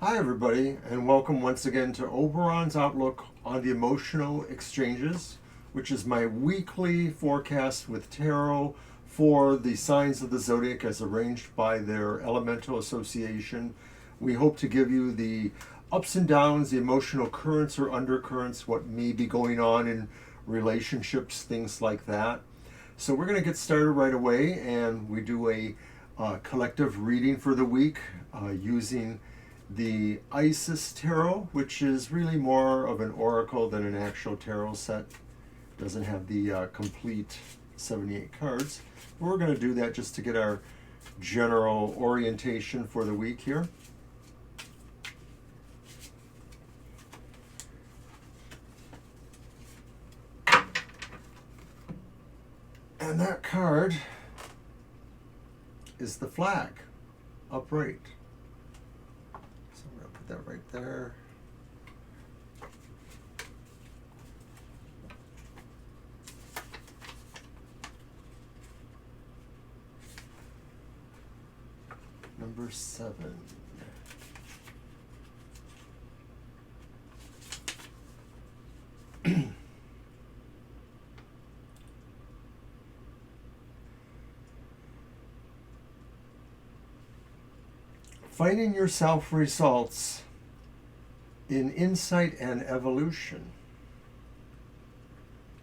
Hi everybody, and welcome once again to Oberon's Outlook on the Emotional Exchanges, which is my weekly forecast with tarot for the signs of the Zodiac as arranged by their elemental association. We hope to give you the ups and downs, the emotional currents or undercurrents, what may be going on in relationships, things like that. So we're going to get started right away, and we do a collective reading for the week using the Isis Tarot, which is really more of an oracle than an actual tarot set. Doesn't have the complete 78 cards. But we're going to do that just to get our general orientation for the week here. And that card is the flag, upright. So we're going to put that right there. Number 7. Finding yourself results in insight and evolution.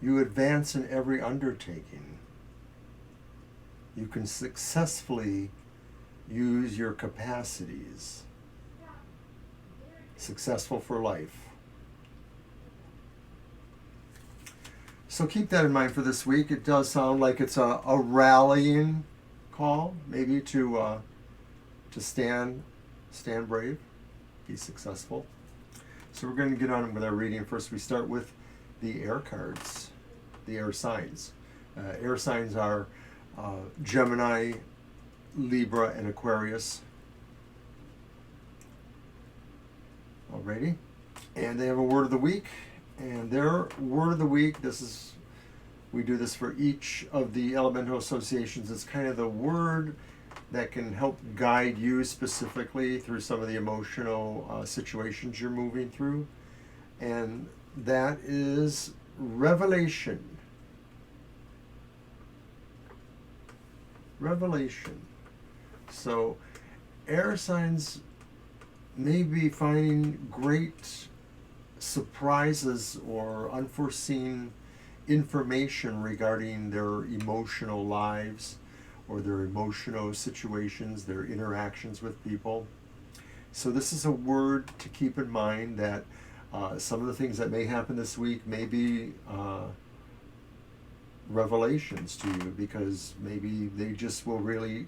You advance in every undertaking. You can successfully use your capacities. Successful for life. So keep that in mind for this week. It does sound like it's a rallying call, maybe to stand brave, be successful. So we're going to get on with our reading. First, we start with the air cards, the air signs. Air signs are Gemini, Libra, and Aquarius. Alrighty. And they have a word of the week. And their word of the week, we do this for each of the elemental associations. It's kind of the word that can help guide you specifically through some of the emotional situations you're moving through. And that is revelation. Revelation. So air signs may be finding great surprises or unforeseen information regarding their emotional lives or their emotional situations, their interactions with people. So this is a word to keep in mind, that some of the things that may happen this week may be revelations to you, because maybe they just will really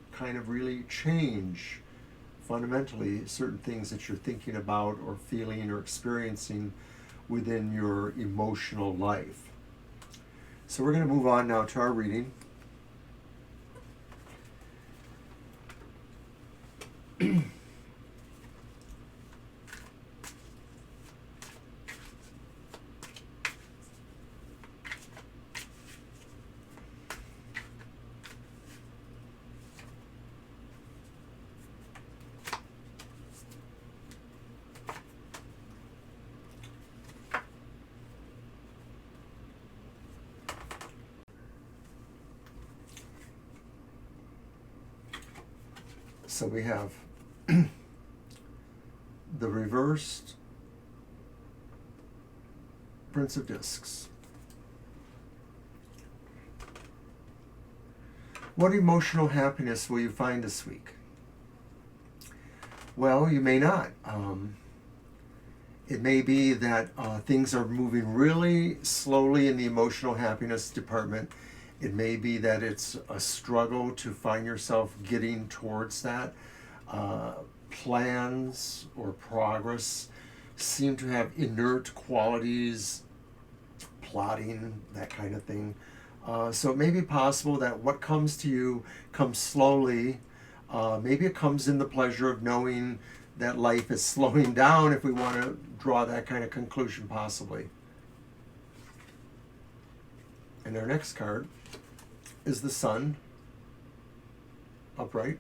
change fundamentally certain things that you're thinking about or feeling or experiencing within your emotional life. So we're going to move on now to our reading. So we have the reversed Prince of Discs. What emotional happiness will you find this week? Well, you may not. It may be that things are moving really slowly in the emotional happiness department. It may be that it's a struggle to find yourself getting towards that. Plans or progress seem to have inert qualities, plotting, that kind of thing. So it may be possible that what comes to you comes slowly. Maybe it comes in the pleasure of knowing that life is slowing down, if we want to draw that kind of conclusion, possibly. And our next card is the Sun, upright.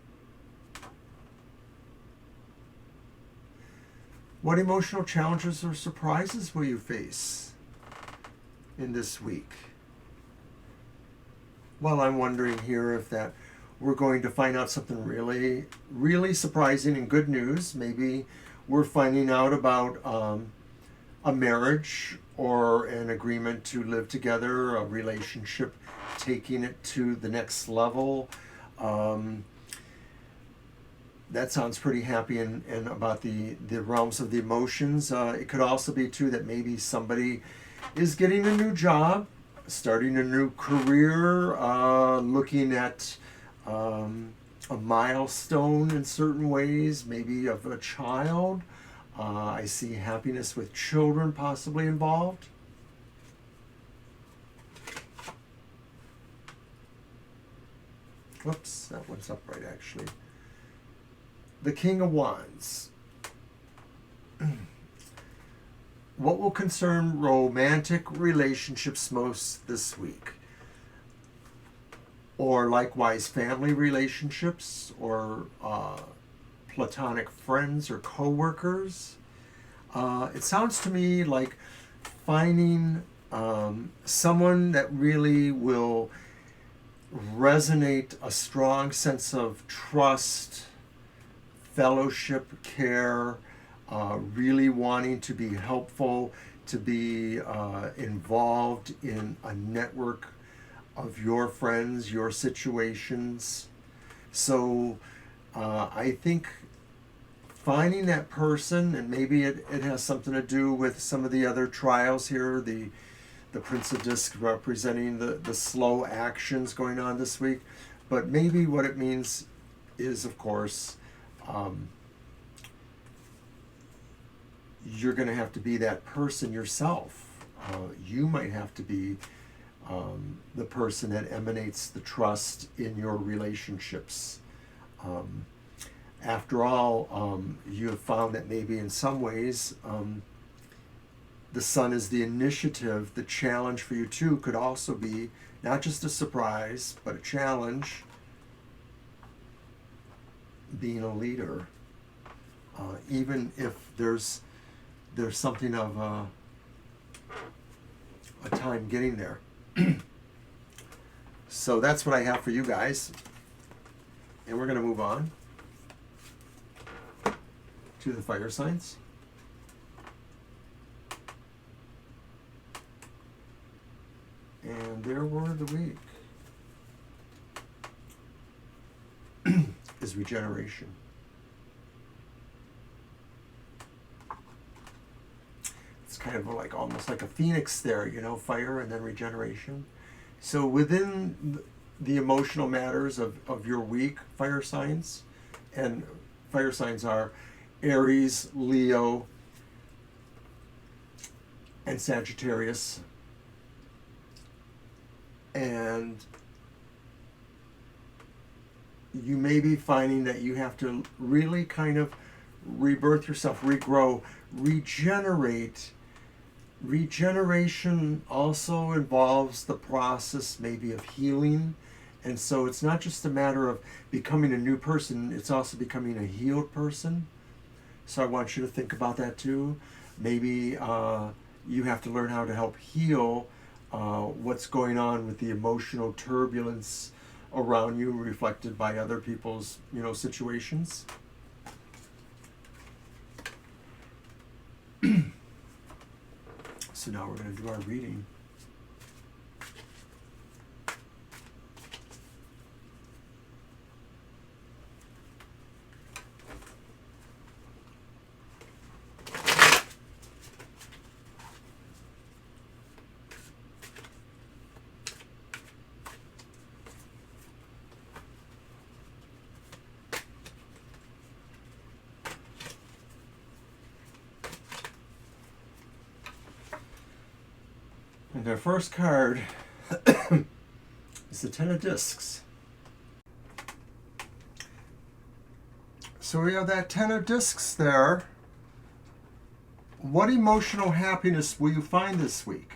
What emotional challenges or surprises will you face in this week? Well, I'm wondering here if that we're going to find out something really, really surprising and good news. Maybe we're finding out about a marriage or an agreement to live together, a relationship, taking it to the next level. That sounds pretty happy and about the realms of the emotions. It could also be too that maybe somebody is getting a new job, starting a new career, looking at a milestone in certain ways, maybe of a child. I see happiness with children possibly involved. Whoops, that one's upright actually. The King of Wands. What will concern romantic relationships most this week? Or likewise family relationships, or platonic friends or co-workers? It sounds to me like finding someone that really will resonate a strong sense of trust, fellowship, care, really wanting to be helpful, to be involved in a network of your friends, your situations. So I think finding that person, and maybe it has something to do with some of the other trials here, the Prince of Discs representing the slow actions going on this week. But maybe what it means is, of course, you're going to have to be that person yourself. You might have to be the person that emanates the trust in your relationships. After all, you have found that maybe in some ways the sun is the initiative. The challenge for you too could also be not just a surprise, but a challenge, being a leader. Even if there's something of a time getting there. So that's what I have for you guys. And we're going to move on to the fire signs. And their word of the week is regeneration. It's kind of like almost like a phoenix there, you know, fire and then regeneration. So within the emotional matters of your week, fire signs, and fire signs are Aries, Leo, and Sagittarius. And you may be finding that you have to really kind of rebirth yourself, regrow, regenerate. Regeneration also involves the process maybe of healing. And so it's not just a matter of becoming a new person, it's also becoming a healed person. So I want you to think about that too. Maybe you have to learn how to help heal what's going on with the emotional turbulence around you, reflected by other people's, situations. So now we're going to do our reading. And our first card is the Ten of Discs. So we have that Ten of Discs there. What emotional happiness will you find this week?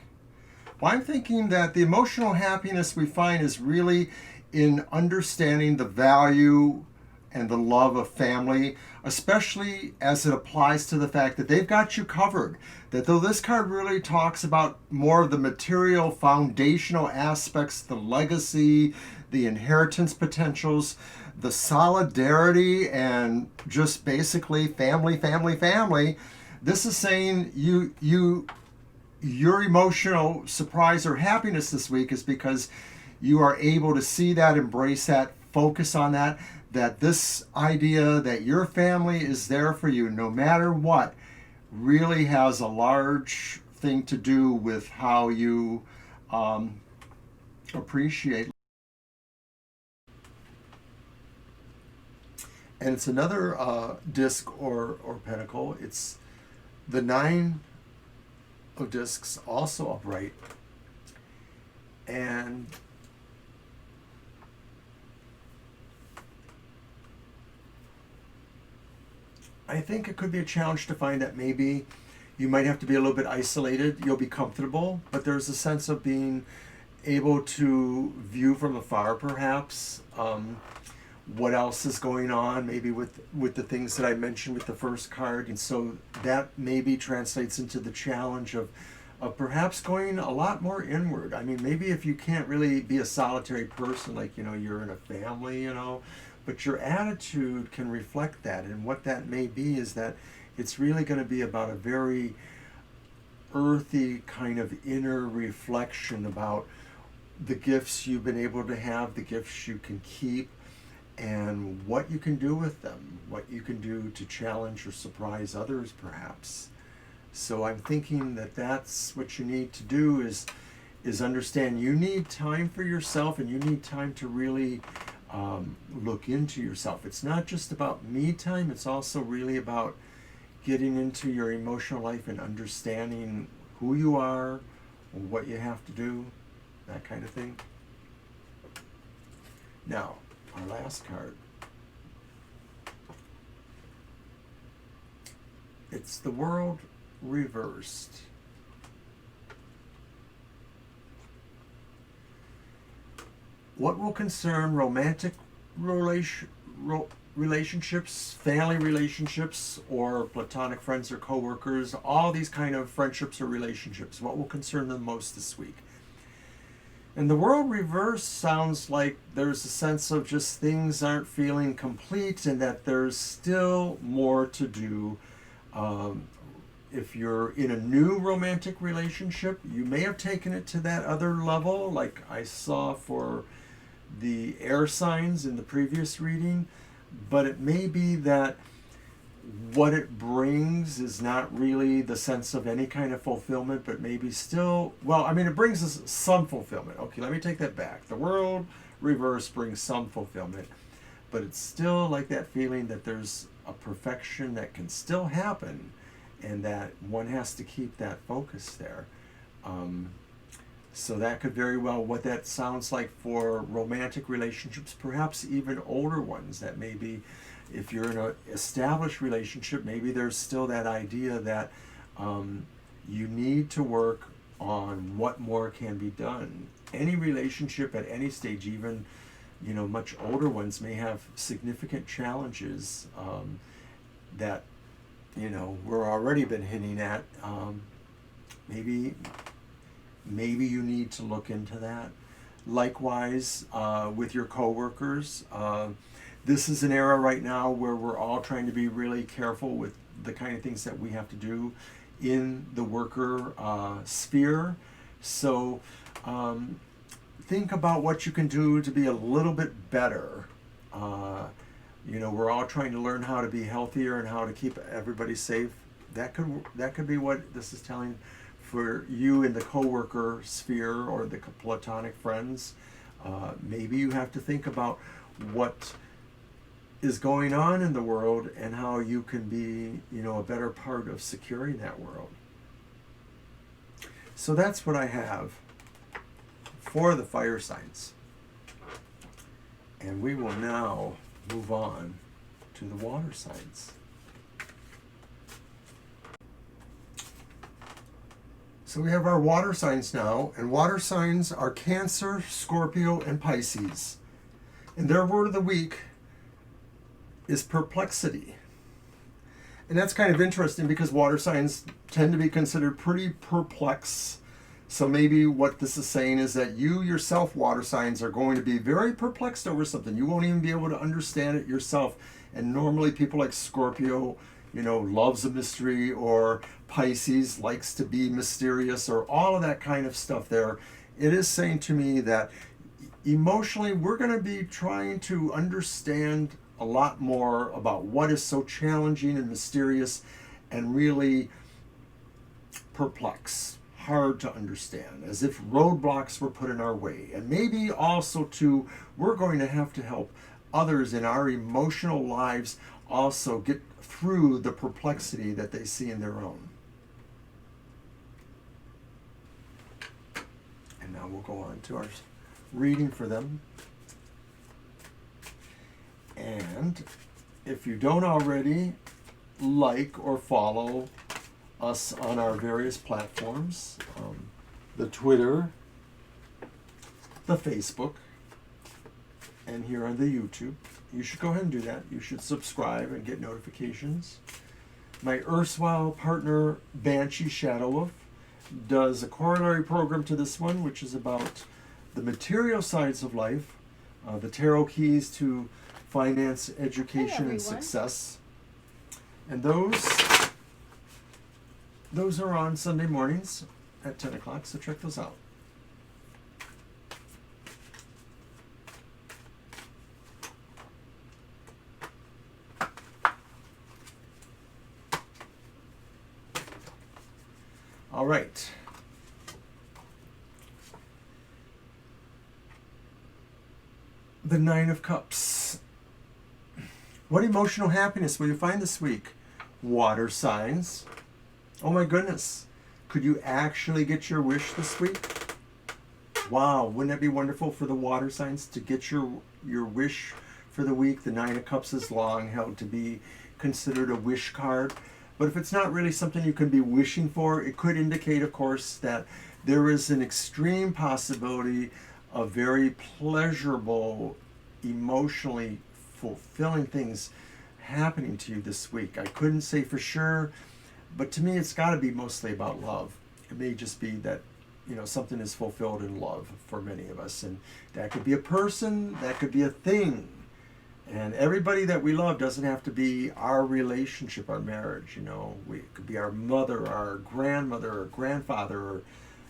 Well, I'm thinking that the emotional happiness we find is really in understanding the value and the love of family, especially as it applies to the fact that they've got you covered. That though this card really talks about more of the material foundational aspects, the legacy, the inheritance potentials, the solidarity, and just basically family, family, family, this is saying your emotional surprise or happiness this week is because you are able to see that, embrace that, focus on that, that this idea that your family is there for you no matter what really has a large thing to do with how you appreciate. And it's another disc or pentacle. It's the 9 of discs, also upright. And I think it could be a challenge to find that maybe you might have to be a little bit isolated. You'll be comfortable, but there's a sense of being able to view from afar, perhaps, what else is going on, maybe with the things that I mentioned with the first card. And so that maybe translates into the challenge of perhaps going a lot more inward. I mean, maybe if you can't really be a solitary person, like, you're in a family, but your attitude can reflect that. And what that may be is that it's really going to be about a very earthy kind of inner reflection about the gifts you've been able to have, the gifts you can keep, and what you can do with them, what you can do to challenge or surprise others, perhaps. So I'm thinking that that's what you need to do is understand you need time for yourself, and you need time to really look into yourself. It's not just about me time, it's also really about getting into your emotional life and understanding who you are, what you have to do, that kind of thing. Now, our last card. It's the World reversed. What will concern romantic relationships, family relationships, or platonic friends or coworkers, all these kind of friendships or relationships, what will concern them most this week? And the World reverse sounds like there's a sense of just things aren't feeling complete and that there's still more to do. If you're in a new romantic relationship, you may have taken it to that other level, like I saw for the air signs in the previous reading, but it may be that what it brings is not really the sense of any kind of fulfillment, but maybe still, it brings us some fulfillment. Okay, let me take that back. The World reverse brings some fulfillment, but it's still like that feeling that there's a perfection that can still happen, and that one has to keep that focus there. So that could very well, what that sounds like for romantic relationships, perhaps even older ones, that maybe if you're in an established relationship, maybe there's still that idea that you need to work on what more can be done. Any relationship at any stage, even much older ones, may have significant challenges that we're already been hinting at. Maybe you need to look into that. Likewise, with your coworkers. This is an era right now where we're all trying to be really careful with the kind of things that we have to do in the worker sphere. So think about what you can do to be a little bit better. We're all trying to learn how to be healthier and how to keep everybody safe. That could be what this is telling for you in the coworker sphere or the platonic friends. Maybe you have to think about what is going on in the world and how you can be, a better part of securing that world. So that's what I have for the fire signs. And we will now move on to the water signs. So we have our water signs now, and water signs are Cancer, Scorpio, and Pisces. And their word of the week is perplexity. And that's kind of interesting because water signs tend to be considered pretty perplex. So maybe what this is saying is that you yourself, water signs, are going to be very perplexed over something. You won't even be able to understand it yourself. And normally people like Scorpio, loves a mystery, or Pisces likes to be mysterious, or all of that kind of stuff there. It is saying to me that emotionally we're going to be trying to understand a lot more about what is so challenging and mysterious and really perplex, hard to understand, as if roadblocks were put in our way. And maybe also too, we're going to have to help others in our emotional lives also get through the perplexity that they see in their own. And now we'll go on to our reading for them. And if you don't already like or follow us on our various platforms, the Twitter, the Facebook, and here on the YouTube, you should go ahead and do that. You should subscribe and get notifications. My erstwhile partner, Banshee Shadowwolf, does a corollary program to this one, which is about the material sides of life, the tarot keys to finance, education, and success. And those are on Sunday mornings at 10 o'clock, so check those out. All right. The Nine of Cups. What emotional happiness will you find this week? Water signs. Oh my goodness. Could you actually get your wish this week? Wow, wouldn't that be wonderful for the water signs to get your wish for the week? The Nine of Cups is long held to be considered a wish card. But if it's not really something you can be wishing for, it could indicate, of course, that there is an extreme possibility of very pleasurable, emotionally fulfilling things happening to you this week. I couldn't say for sure, but to me it's got to be mostly about love. It may just be that something is fulfilled in love for many of us, and that could be a person, that could be a thing. And everybody that we love doesn't have to be our relationship, our marriage. It could be our mother, our grandmother, or grandfather, or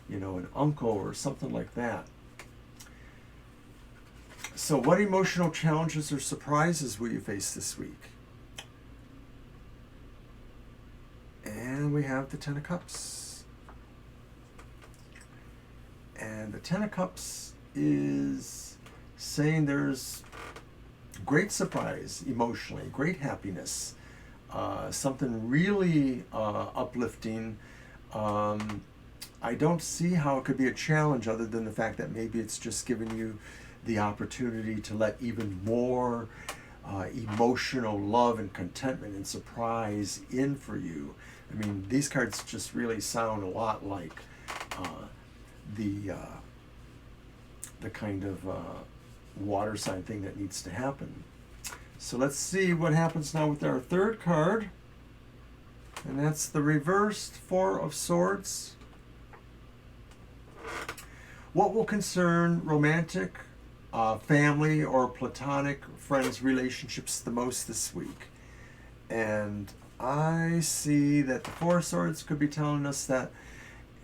an uncle, or something like that. So what emotional challenges or surprises will you face this week? And we have the Ten of Cups. And the Ten of Cups is saying there's great surprise emotionally, great happiness, something really uplifting. I don't see how it could be a challenge other than the fact that maybe it's just giving you the opportunity to let even more emotional love and contentment and surprise in for you. I mean, these cards just really sound a lot like the kind of water sign thing that needs to happen. So let's see what happens now with our third card, and that's the reversed Four of Swords. What will concern romantic, family, or platonic friends relationships the most this week? And I see that the Four of Swords could be telling us that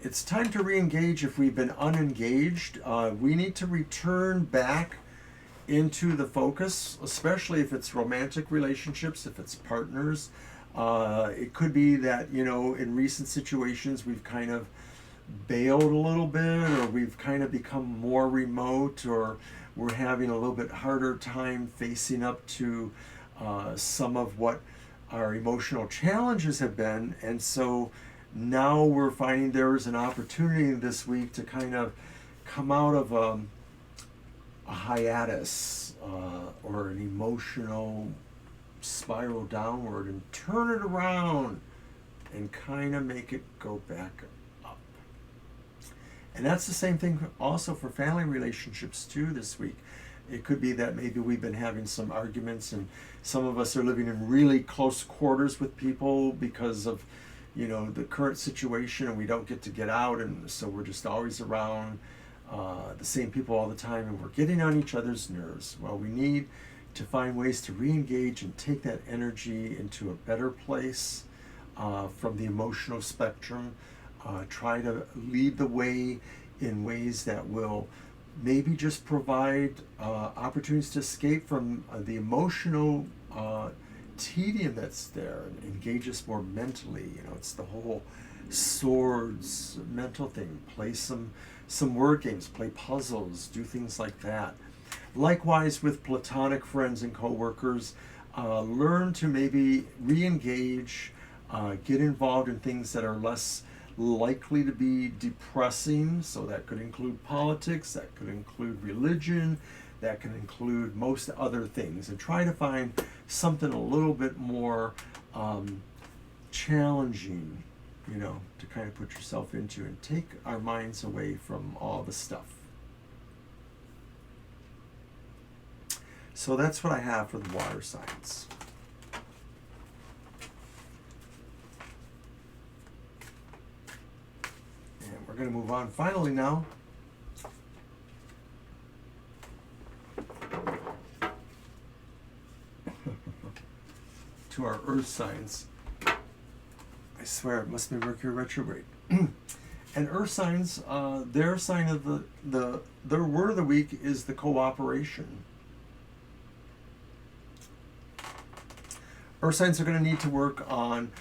it's time to re-engage if we've been unengaged. We need to return back into the focus, especially if it's romantic relationships, if it's partners. It could be that, in recent situations we've kind of bailed a little bit, or we've kind of become more remote, or we're having a little bit harder time facing up to some of what our emotional challenges have been. And so now we're finding there is an opportunity this week to kind of come out of a hiatus or an emotional spiral downward and turn it around and kind of make it go back up. And that's the same thing also for family relationships too this week. It could be that maybe we've been having some arguments, and some of us are living in really close quarters with people because of, the current situation, and we don't get out, and so we're just always around the same people all the time, and we're getting on each other's nerves. Well, we need to find ways to re-engage and take that energy into a better place from the emotional spectrum. Try to lead the way in ways that will maybe just provide opportunities to escape from the emotional tedium that's there, and engage us more mentally. It's the whole swords mental thing. Play some word games, play puzzles, do things like that. Likewise with platonic friends and coworkers, learn to maybe re-engage, get involved in things that are less likely to be depressing. So that could include politics, that could include religion, that can include most other things, and try to find something a little bit more challenging, to kind of put yourself into, and take our minds away from all the stuff. So that's what I have for the water signs. And we're going to move on finally now to our earth signs. I swear it must be Mercury retrograde. And earth signs, their sign of their word of the week is the cooperation. Earth signs are going to need to work on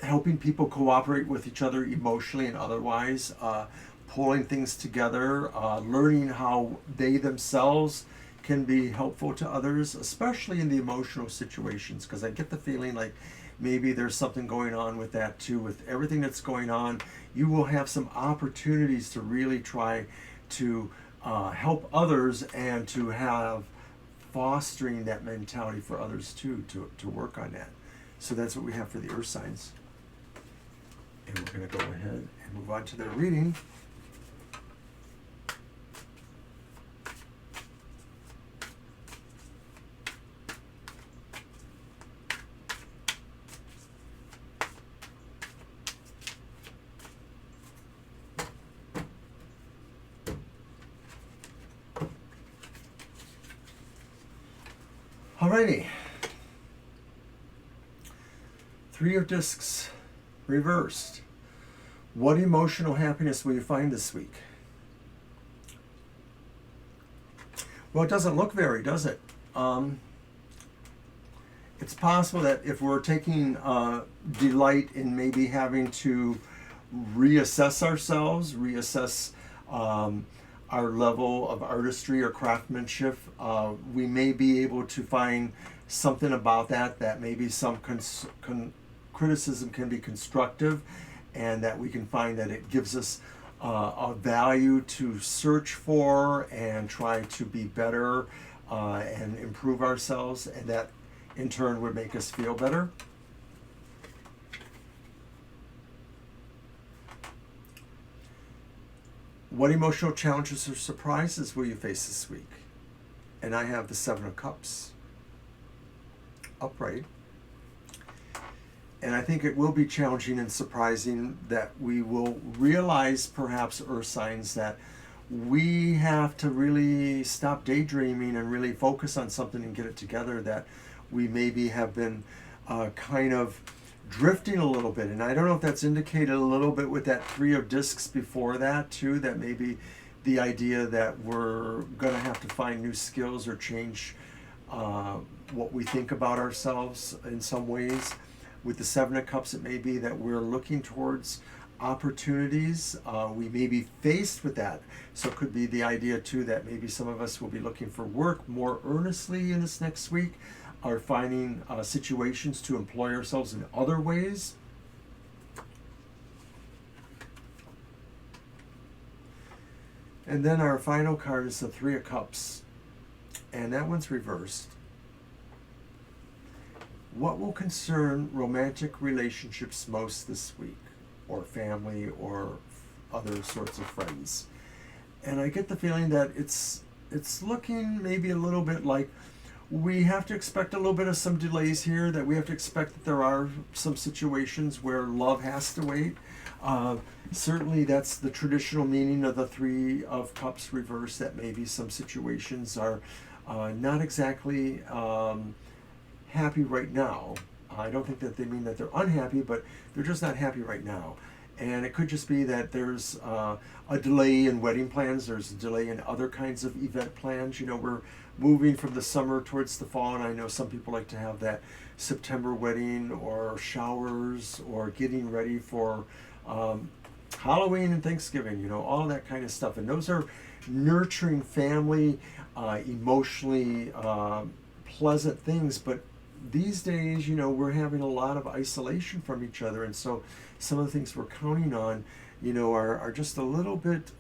helping people cooperate with each other emotionally and otherwise, pulling things together, learning how they themselves can be helpful to others, especially in the emotional situations, because I get the feeling like maybe there's something going on with that too. With everything that's going on, you will have some opportunities to really try to help others, and to have fostering that mentality for others too, to work on that. So that's what we have for the earth signs. And we're going to go ahead and move on to their reading. Alrighty. Three of discs reversed. What emotional happiness will you find this week? Well, it doesn't look very, does it? It's possible that if we're taking delight in maybe having to reassess ourselves, reassess our level of artistry or craftsmanship, we may be able to find something about that maybe some criticism can be constructive, and that we can find that it gives us a value to search for and try to be better and improve ourselves, and that in turn would make us feel better. What emotional challenges or surprises will you face this week? And I have the Seven of Cups upright. And I think it will be challenging and surprising that we will realize, perhaps, earth signs, that we have to really stop daydreaming and really focus on something and get it together, that we maybe have been kind of drifting a little bit. And I don't know if that's indicated a little bit with that Three of Discs before that too, that maybe the idea that we're going to have to find new skills or change what we think about ourselves in some ways. With the Seven of Cups, it may be that we're looking towards opportunities. We may be faced with that. So it could be the idea too that maybe some of us will be looking for work more earnestly in this next week, or finding situations to employ ourselves in other ways. And then our final card is the Three of Cups, and that one's reversed. What will concern romantic relationships most this week, or family, or other sorts of friends? And I get the feeling that it's it's looking maybe a little bit like we have to expect a little bit of some delays here, that we have to expect that there are some situations where love has to wait. Uh, Certainly, that's the traditional meaning of the Three of Cups reverse, that maybe some situations are not exactly happy right now. I don't think that they mean that they're unhappy, but they're just not happy right now. And it could just be that there's a delay in wedding plans, there's a delay in other kinds of event plans. You know, we're moving from the summer towards the fall, and I know some people like to have that September wedding or showers or getting ready for Halloween and Thanksgiving, you know, all that kind of stuff. And those are nurturing family, emotionally pleasant things. But these days, you know, we're having a lot of isolation from each other. And so some of the things we're counting on, you know, are just a little bit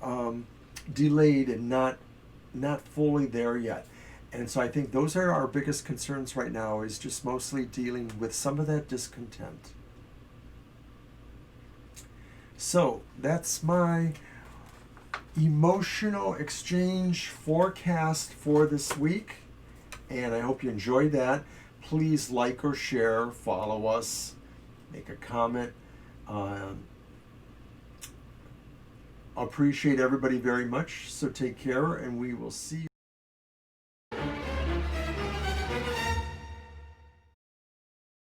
delayed and not fully there yet. And so I think those are our biggest concerns right now, is just mostly dealing with some of that discontent. So that's my emotional exchange forecast for this week, and I hope you enjoyed that. Please like or share, follow us, make a comment. Appreciate everybody very much. So take care, and we will see you.